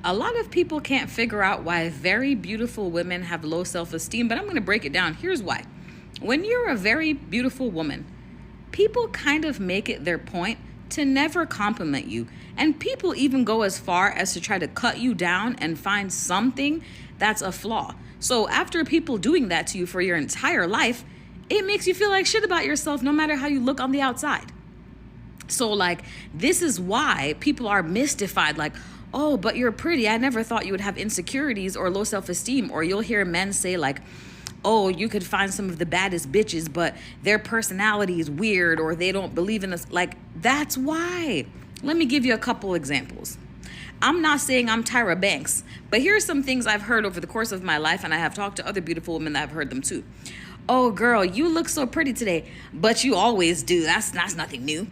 A lot of people can't figure out why very beautiful women have low self-esteem, but I'm going to break it down. Here's why. When you're a very beautiful woman, people kind of make it their point to never compliment you. And people even go as far as to try to cut you down and find something that's a flaw. So after people doing that to you for your entire life, it makes you feel like shit about yourself no matter how you look on the outside. So like, this is why people are mystified, like, oh, but you're pretty. I never thought you would have insecurities or low self-esteem. Or you'll hear men say like, oh, you could find some of the baddest bitches, but their personality is weird or they don't believe in us. Like, that's why. Let me give you a couple examples. I'm not saying I'm Tyra Banks, but here's some things I've heard over the course of my life, and I have talked to other beautiful women that have heard them too. Oh, girl, you look so pretty today, but you always do. That's nothing new.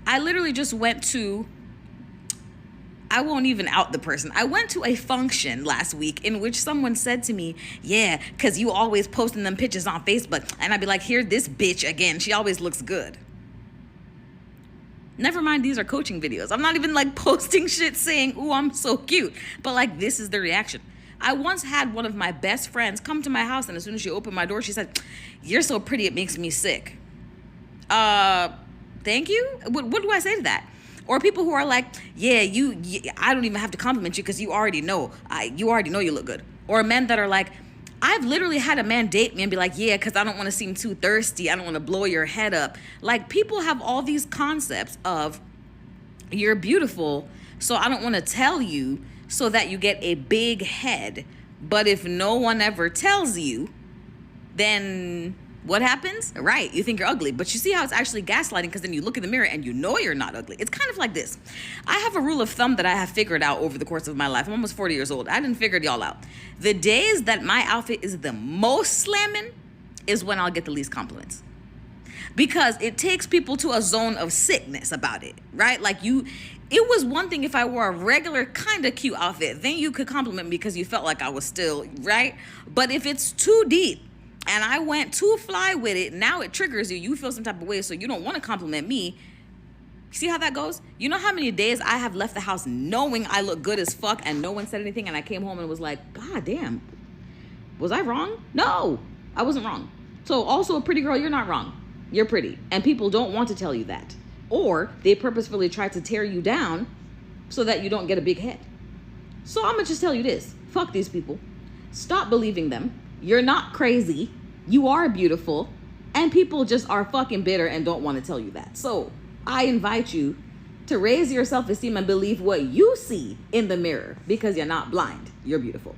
I literally just went to, I won't even out the person. I went to a function last week in which someone said to me, yeah, because you always posting them pictures on Facebook. And I'd be like, here, this bitch again. She always looks good. Never mind, these are coaching videos. I'm not even like posting shit saying, ooh, I'm so cute. But like, this is the reaction. I once had one of my best friends come to my house, and as soon as she opened my door, she said, you're so pretty, it makes me sick. Thank you? What do I say to that? Or people who are like, yeah, I don't even have to compliment you because you already know. You already know you look good. Or men that are like, I've literally had a man date me and be like, yeah, because I don't want to seem too thirsty. I don't want to blow your head up. Like, people have all these concepts of you're beautiful, so I don't want to tell you so that you get a big head. But if no one ever tells you, then what happens? Right, you think you're ugly, but you see how it's actually gaslighting, because then you look in the mirror and you know you're not ugly. It's kind of like this. I have a rule of thumb that I have figured out over the course of my life. I'm almost 40 years old. I didn't figure it all out. The days that my outfit is the most slamming is when I'll get the least compliments. Because it takes people to a zone of sickness about it, right? Like it was one thing if I wore a regular kind of cute outfit, then you could compliment me because you felt like I was still, right? But if it's too deep, and I went too fly with it, now it triggers you. You feel some type of way, so you don't want to compliment me. See how that goes? You know how many days I have left the house knowing I look good as fuck and no one said anything, and I came home and was like, God damn, was I wrong? No, I wasn't wrong. So also, a pretty girl, you're not wrong. You're pretty. And people don't want to tell you that. Or they purposefully try to tear you down so that you don't get a big head. So I'm going to just tell you this. Fuck these people. Stop believing them. You're not crazy. You are beautiful. And people just are fucking bitter and don't want to tell you that. So I invite you to raise your self-esteem and believe what you see in the mirror, because you're not blind. You're beautiful.